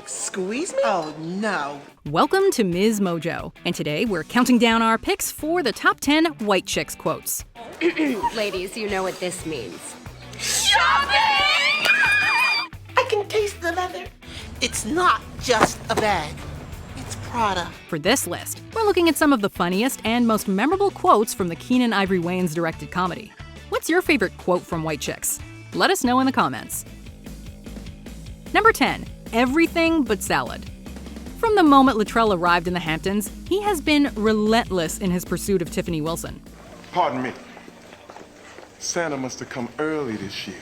Squeeze me? Oh, no. Welcome to MsMojo, and today we're counting down our picks for the top 10 white chicks quotes. Ladies, you know what this means. Shopping! I can taste the leather. It's not just a bag. It's Prada. For this list, we're looking at some of the funniest and most memorable quotes from the Keenan Ivory Wayans directed comedy. What's your favorite quote from white chicks? Let us know in the comments. Number 10. Everything but salad. From the moment Latrell arrived in the Hamptons, he has been relentless in his pursuit of Tiffany Wilson. Pardon me. Santa must have come early this year,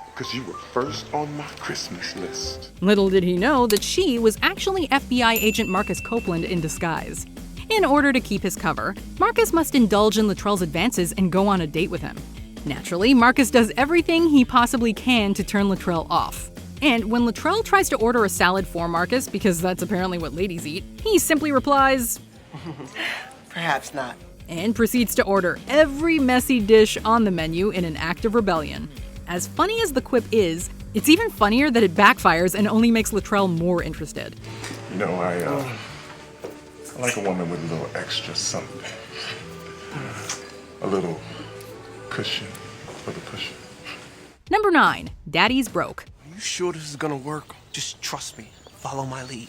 because you were first on my Christmas list. Little did he know that she was actually FBI agent Marcus Copeland in disguise. In order to keep his cover, Marcus must indulge in Latrell's advances and go on a date with him. Naturally, Marcus does everything he possibly can to turn Latrell off. And when Latrell tries to order a salad for Marcus, because that's apparently what ladies eat, he simply replies, Perhaps not. and proceeds to order every messy dish on the menu in an act of rebellion. As funny as the quip is, it's even funnier that it backfires and only makes Latrell more interested. You know, I like a woman with a little extra something. A little cushion for the cushion. Number 9. Daddy's broke. Are you sure this is gonna work? Just trust me. Follow my lead.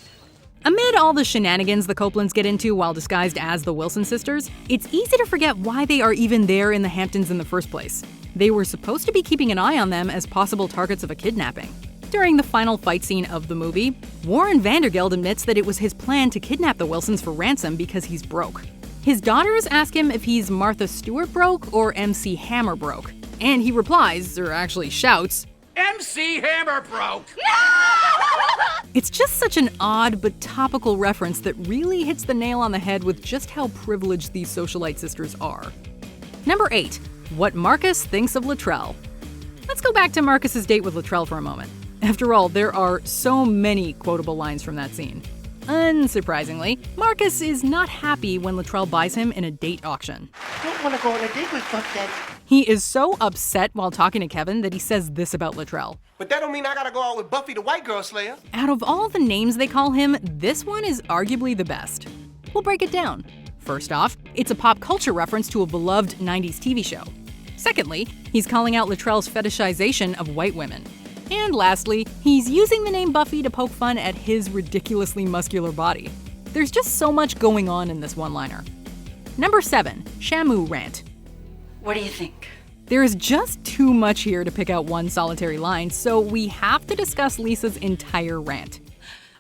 Amid all the shenanigans the Copelands get into while disguised as the Wilson sisters, it's easy to forget why they are even there in the Hamptons in the first place. They were supposed to be keeping an eye on them as possible targets of a kidnapping. During the final fight scene of the movie, Warren Vandergeld admits that it was his plan to kidnap the Wilsons for ransom because he's broke. His daughters ask him if he's Martha Stewart broke or MC Hammer broke. And he replies, or actually shouts, MC Hammer broke! It's just such an odd but topical reference that really hits the nail on the head with just how privileged these socialite sisters are. Number 8. What Marcus thinks of Latrell. Let's go back to Marcus's date with Latrell for a moment. After all, there are so many quotable lines from that scene. Unsurprisingly, Marcus is not happy when Latrell buys him in a date auction. I don't want to go on a date with Buck Daddy. He is so upset while talking to Kevin that he says this about Latrell. But that don't mean I gotta go out with Buffy the White Girl Slayer. Out of all the names they call him, this one is arguably the best. We'll break it down. First off, it's a pop culture reference to a beloved 90s TV show. Secondly, he's calling out Latrell's fetishization of white women. And lastly, he's using the name Buffy to poke fun at his ridiculously muscular body. There's just so much going on in this one-liner. Number 7. Shamu Rant. What do you think? There is just too much here to pick out one solitary line, so we have to discuss Lisa's entire rant.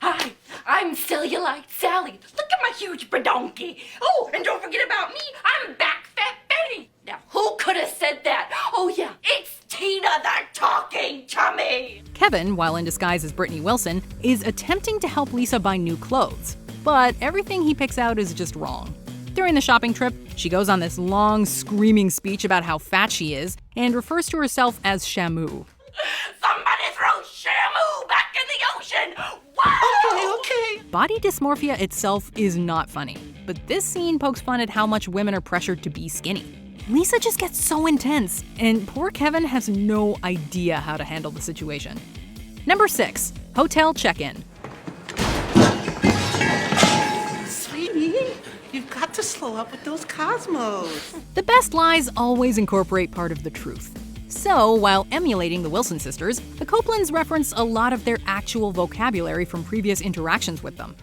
Hi, I'm Cellulite Sally. Look at my huge badonkey. Oh, and don't forget about me. I'm Back Fat Betty. Now, who could have said that? Oh yeah, it's Tina the talking tummy. Kevin, while in disguise as Brittany Wilson, is attempting to help Lisa buy new clothes, but everything he picks out is just wrong. During the shopping trip, she goes on this long, screaming speech about how fat she is and refers to herself as Shamu. Somebody throw Shamu back in the ocean. Wow. Okay. Body dysmorphia itself is not funny, but this scene pokes fun at how much women are pressured to be skinny. Lisa just gets so intense, and poor Kevin has no idea how to handle the situation. Number 6. Hotel check-in. Sweetie, you've got to slow up with those Cosmos. The best lies always incorporate part of the truth. So, while emulating the Wilson sisters, the Copelands reference a lot of their actual vocabulary from previous interactions with them.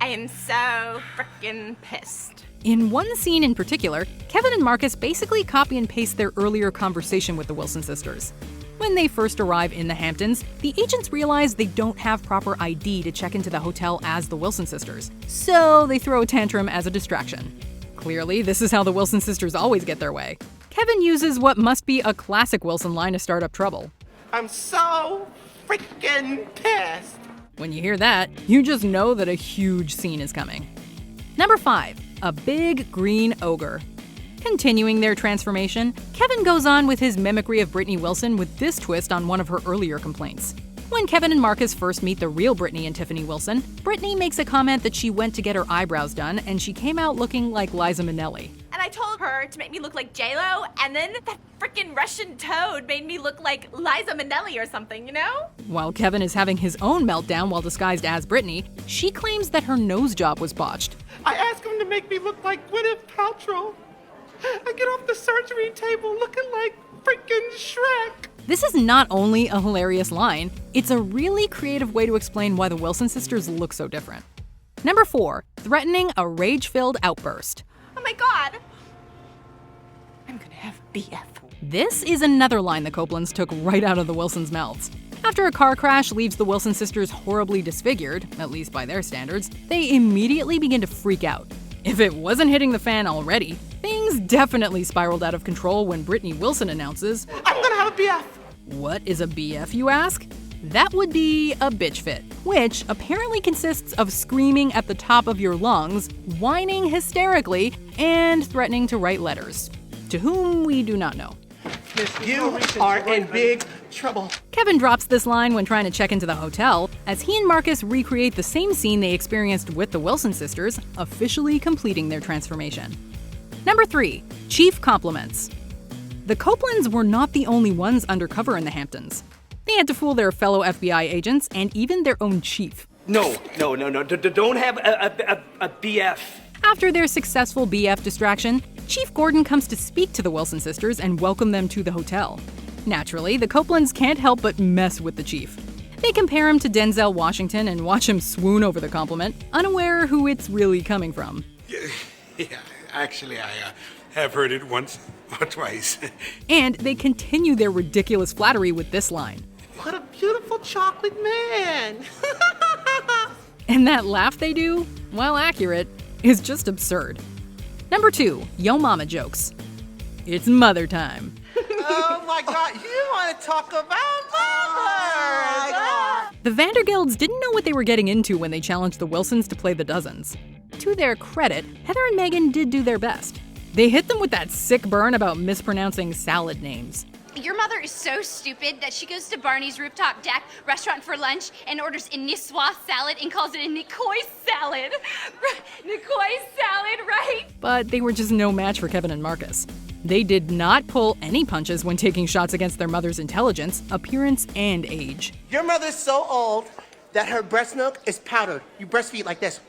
I am so frickin' pissed. In one scene in particular, Kevin and Marcus basically copy and paste their earlier conversation with the Wilson sisters. When they first arrive in the Hamptons, the agents realize they don't have proper ID to check into the hotel as the Wilson sisters, so they throw a tantrum as a distraction. Clearly, this is how the Wilson sisters always get their way. Kevin uses what must be a classic Wilson line to start up trouble. I'm so freaking pissed. When you hear that, you just know that a huge scene is coming. Number 5. A Big Green Ogre. Continuing their transformation, Kevin goes on with his mimicry of Brittany Wilson with this twist on one of her earlier complaints. When Kevin and Marcus first meet the real Brittany and Tiffany Wilson, Brittany makes a comment that she went to get her eyebrows done and she came out looking like Liza Minnelli. And I told her to make me look like J-Lo, and then that frickin' Russian toad made me look like Liza Minnelli or something, you know? While Kevin is having his own meltdown while disguised as Brittany, she claims that her nose job was botched. I asked him to make me look like Gwyneth Paltrow. I get off the surgery table looking like freaking Shrek. This is not only a hilarious line, it's a really creative way to explain why the Wilson sisters look so different. Number 4, threatening a rage-filled outburst. Oh my god. I'm gonna have BF. This is another line the Copelands took right out of the Wilsons' mouths. After a car crash leaves the Wilson sisters horribly disfigured, at least by their standards, they immediately begin to freak out. If it wasn't hitting the fan already, things definitely spiraled out of control when Brittany Wilson announces, I'm gonna have a BF. What is a BF, you ask? That would be a bitch fit, which apparently consists of screaming at the top of your lungs, whining hysterically, and threatening to write letters. To whom we do not know. You are in big trouble. Kevin drops this line when trying to check into the hotel, as he and Marcus recreate the same scene they experienced with the Wilson sisters, officially completing their transformation. Number 3, chief compliments. The Copelands were not the only ones undercover in the Hamptons. They had to fool their fellow FBI agents and even their own chief. No. Don't have a BF. After their successful BF distraction, Chief Gordon comes to speak to the Wilson sisters and welcome them to the hotel. Naturally, the Copelands can't help but mess with the chief. They compare him to Denzel Washington and watch him swoon over the compliment, unaware who it's really coming from. Yeah, actually, I have heard it once or twice. And they continue their ridiculous flattery with this line. What a beautiful chocolate man. And that laugh they do, while accurate, is just absurd. Number 2, yo mama jokes. It's mother time. Oh my God, you want to talk about mothers? The Vandergilds didn't know what they were getting into when they challenged the Wilsons to play the dozens. To their credit, Heather and Megan did do their best. They hit them with that sick burn about mispronouncing salad names. Your mother is so stupid that she goes to Barney's Rooftop Deck restaurant for lunch and orders a niçoise salad and calls it a Nicoise salad. Nicoise salad, right? But they were just no match for Kevin and Marcus. They did not pull any punches when taking shots against their mother's intelligence, appearance, and age. Your mother's so old that her breast milk is powdered. You breastfeed like this.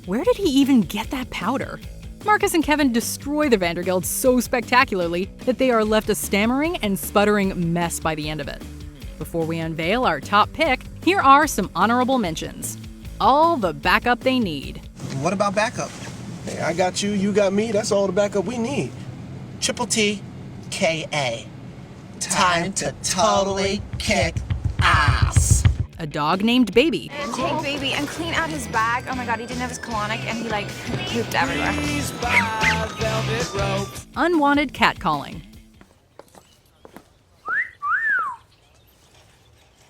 Where did he even get that powder? Marcus and Kevin destroy the Vandergilds so spectacularly that they are left a stammering and sputtering mess by the end of it. Before we unveil our top pick, here are some honorable mentions. All the backup they need. What about backup? Hey, I got you, you got me, that's all the backup we need. Triple T-K-A. Time to totally kick ass. A dog named Baby. And take baby and clean out his bag. Oh my god, he didn't have his colonic and he like pooped everywhere. Unwanted catcalling.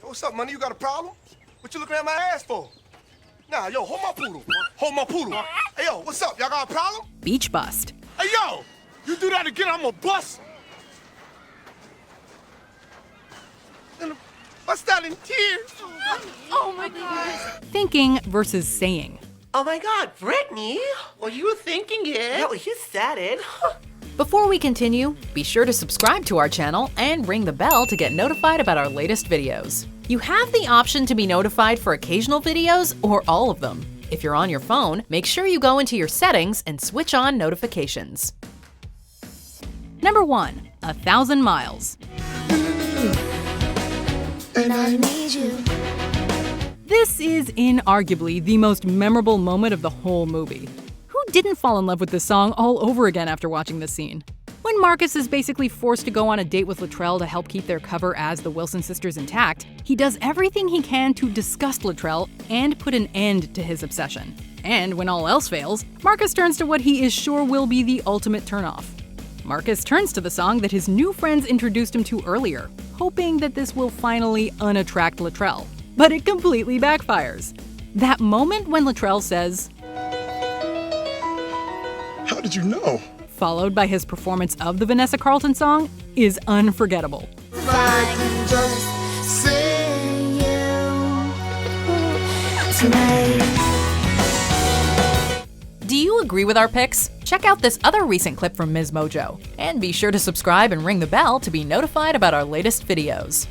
What's up, money? You got a problem? What you looking at my ass for? Nah, yo, hold my poodle. Hold my poodle. Hey, yo, what's up? Y'all got a problem? Beach bust. Hey, yo, you do that again, I'm gonna bust. Bust out in tears. Oh my god. Thinking versus saying. Oh my God, Brittany, were you thinking it? No, you said it. Before we continue, be sure to subscribe to our channel and ring the bell to get notified about our latest videos. You have the option to be notified for occasional videos or all of them. If you're on your phone, make sure you go into your settings and switch on notifications. Number 1, 1,000 miles. And I need you. This is inarguably the most memorable moment of the whole movie. Who didn't fall in love with this song all over again after watching this scene? When Marcus is basically forced to go on a date with Latrell to help keep their cover as the Wilson sisters intact, he does everything he can to disgust Latrell and put an end to his obsession. And when all else fails, Marcus turns to what he is sure will be the ultimate turnoff. Marcus turns to the song that his new friends introduced him to earlier, hoping that this will finally unattract Latrell. But it completely backfires. That moment when Latrell says, How did you know? Followed by his performance of the Vanessa Carlton song, is unforgettable. If I can just see you tonight. Do you agree with our picks? Check out this other recent clip from MsMojo. And be sure to subscribe and ring the bell to be notified about our latest videos.